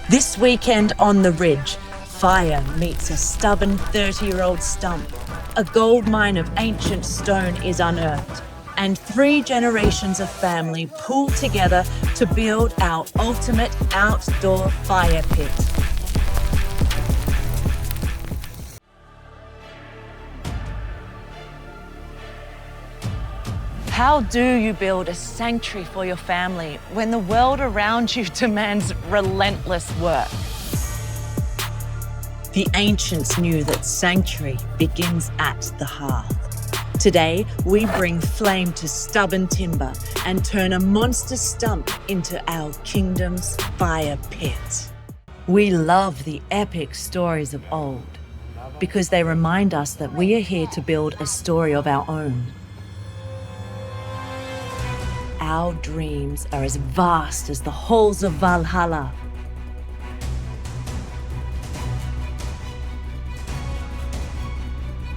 This weekend on the Ridge, fire meets a stubborn 30-year-old stump. A gold mine of ancient stone is unearthed, and 3 generations of family pull together to build our ultimate outdoor fire pit. How do you build a sanctuary for your family when the world around you demands relentless work? The ancients knew that sanctuary begins at the hearth. Today, we bring flame to stubborn timber and turn a monster stump into our kingdom's fire pit. We love the epic stories of old because they remind us that we are here to build a story of our own. Our dreams are as vast as the halls of Valhalla.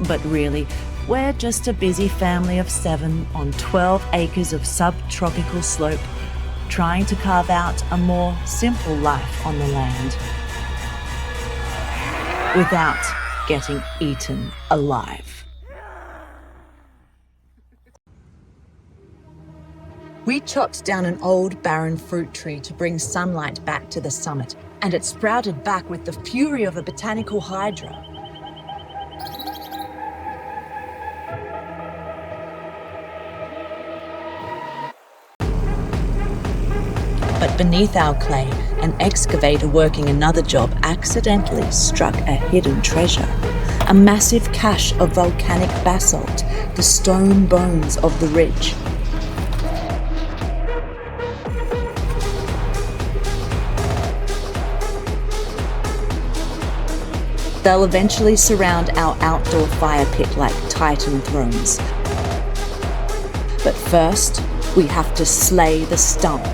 But really, we're just a busy family of 7 on 12 acres of subtropical slope, trying to carve out a more simple life on the land without getting eaten alive. We chopped down an old barren fruit tree to bring sunlight back to the summit, and it sprouted back with the fury of a botanical hydra. But beneath our clay, an excavator working another job accidentally struck a hidden treasure. A massive cache of volcanic basalt, the stone bones of the ridge. They'll eventually surround our outdoor fire pit like Titan thrones. But first, we have to slay the stump.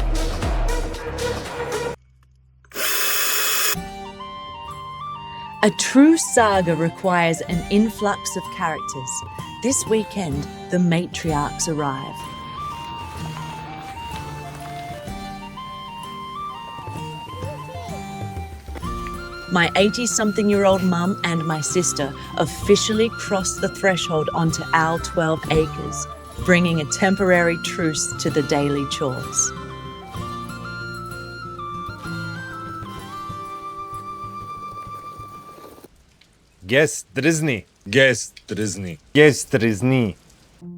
A true saga requires an influx of characters. This weekend, the matriarchs arrive. My 80-something-year-old mum and my sister officially crossed the threshold onto our 12 acres, bringing a temporary truce to the daily chores. Gestrisni. Gestrisni. Gestrisni.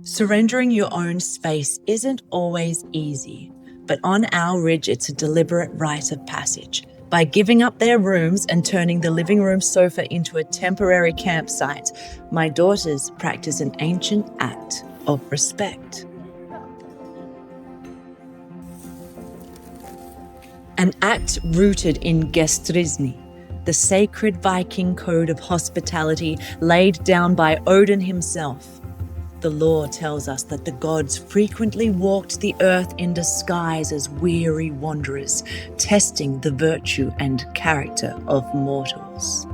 Surrendering your own space isn't always easy, but on our ridge it's a deliberate rite of passage. By giving up their rooms and turning the living room sofa into a temporary campsite, my daughters practice an ancient act of respect. An act rooted in Gestrisni, the sacred Viking code of hospitality laid down by Odin himself. The lore tells us that the gods frequently walked the earth in disguise as weary wanderers, testing the virtue and character of mortals.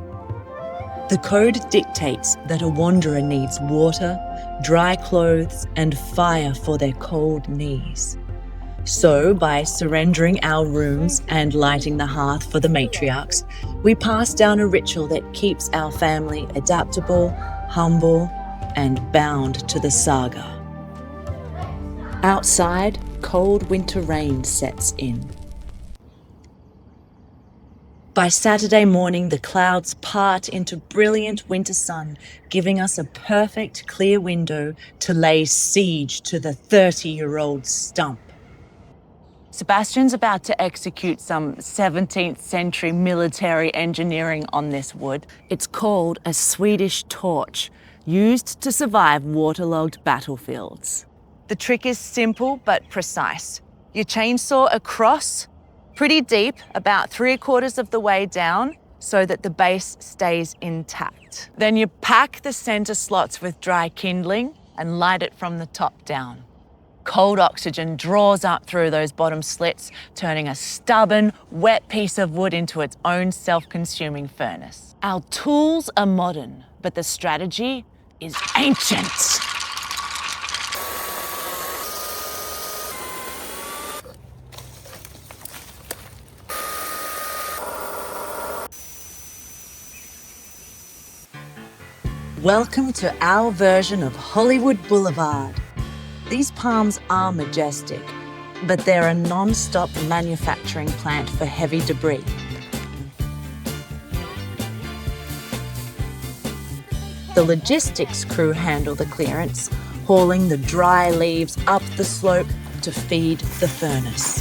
The code dictates that a wanderer needs water, dry clothes, and fire for their cold knees. So, by surrendering our rooms and lighting the hearth for the matriarchs, we pass down a ritual that keeps our family adaptable, humble, and bound to the saga. Outside, cold winter rain sets in. By Saturday morning, the clouds part into brilliant winter sun, giving us a perfect clear window to lay siege to the 30-year-old stump. Sebastian's about to execute some 17th century military engineering on this wood. It's called a Swedish Torch, used to survive waterlogged battlefields. The trick is simple but precise. You chainsaw across, pretty deep, about 3/4 of the way down, so that the base stays intact. Then you pack the center slots with dry kindling and light it from the top down. Cold oxygen draws up through those bottom slits, turning a stubborn, wet piece of wood into its own self-consuming furnace. Our tools are modern, but the strategy is ancient. Welcome to our version of Hollywood Boulevard. These palms are majestic, but they're a non-stop manufacturing plant for heavy debris. The logistics crew handle the clearance, hauling the dry leaves up the slope to feed the furnace.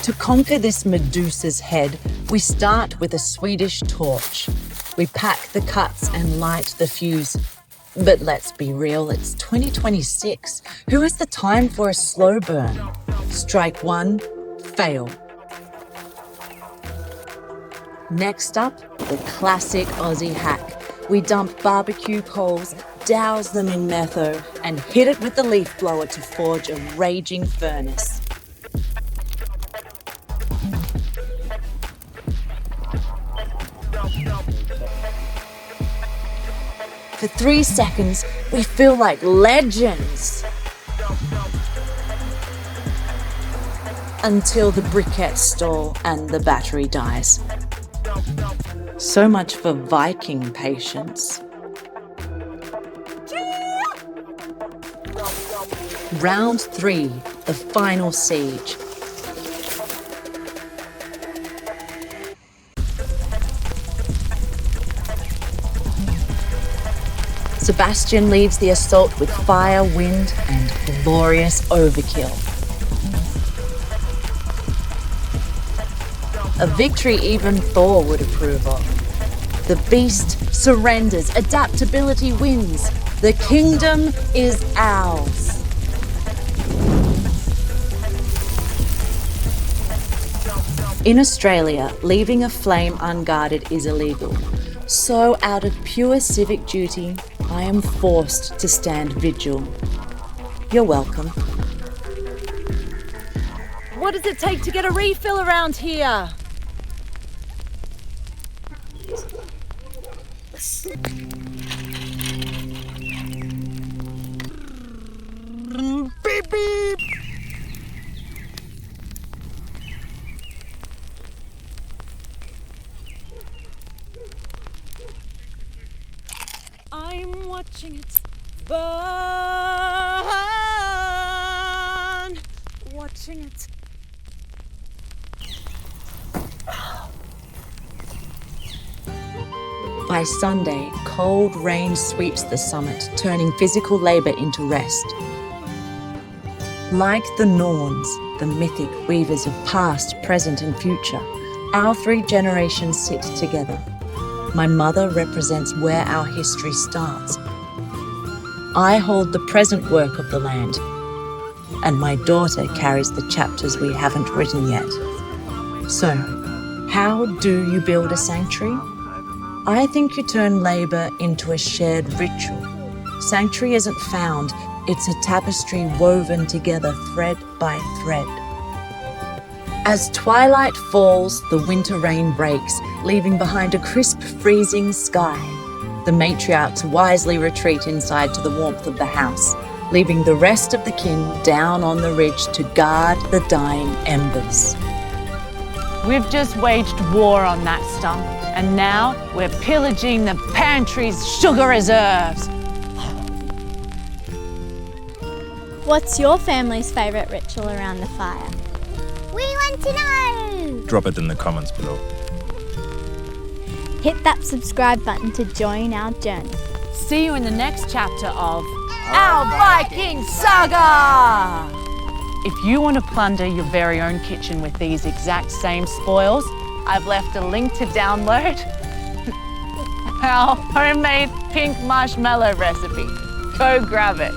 To conquer this Medusa's head, we start with a Swedish torch. We pack the cuts and light the fuse. But let's be real, it's 2026. Who has the time for a slow burn? Strike one, fail. Next up, the classic Aussie hack. We dump barbecue coals, douse them in metho, and hit it with the leaf blower to forge a raging furnace. For 3 seconds, we feel like legends. Until the briquettes stall and the battery dies. So much for Viking patience. Round 3, the final siege. Sebastian leads the assault with fire, wind, and glorious overkill. A victory even Thor would approve of. The beast surrenders, adaptability wins. The kingdom is ours. In Australia, leaving a flame unguarded is illegal. So out of pure civic duty, I am forced to stand vigil. You're welcome. What does it take to get a refill around here? Beep beep. I'm watching it burn. Watching it. By Sunday, cold rain sweeps the summit, turning physical labour into rest. Like the Norns, the mythic weavers of past, present and future, our 3 generations sit together. My mother represents where our history starts. I hold the present work of the land, and my daughter carries the chapters we haven't written yet. So, how do you build a sanctuary? I think you turn labour into a shared ritual. Sanctuary isn't found, it's a tapestry woven together thread by thread. As twilight falls, the winter rain breaks, leaving behind a crisp, freezing sky. The matriarchs wisely retreat inside to the warmth of the house, leaving the rest of the kin down on the ridge to guard the dying embers. We've just waged war on that Stump, and now we're pillaging the Pantry's sugar reserves. What's your family's favourite ritual around the fire? We want to know! Drop it in the comments below. Hit that subscribe button to join our journey. See you in the next chapter of our Viking Saga! If you want to plunder your very own kitchen with these exact same spoils, I've left a link to download our homemade pink marshmallow recipe. Go grab it.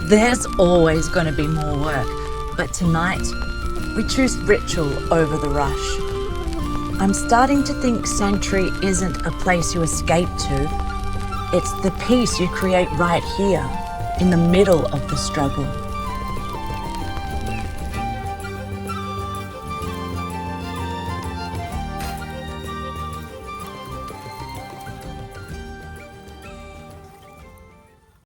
There's always going to be more work, but tonight we choose ritual over the rush. I'm starting to think sanctuary isn't a place you escape to. It's the peace you create right here, in the middle of the struggle.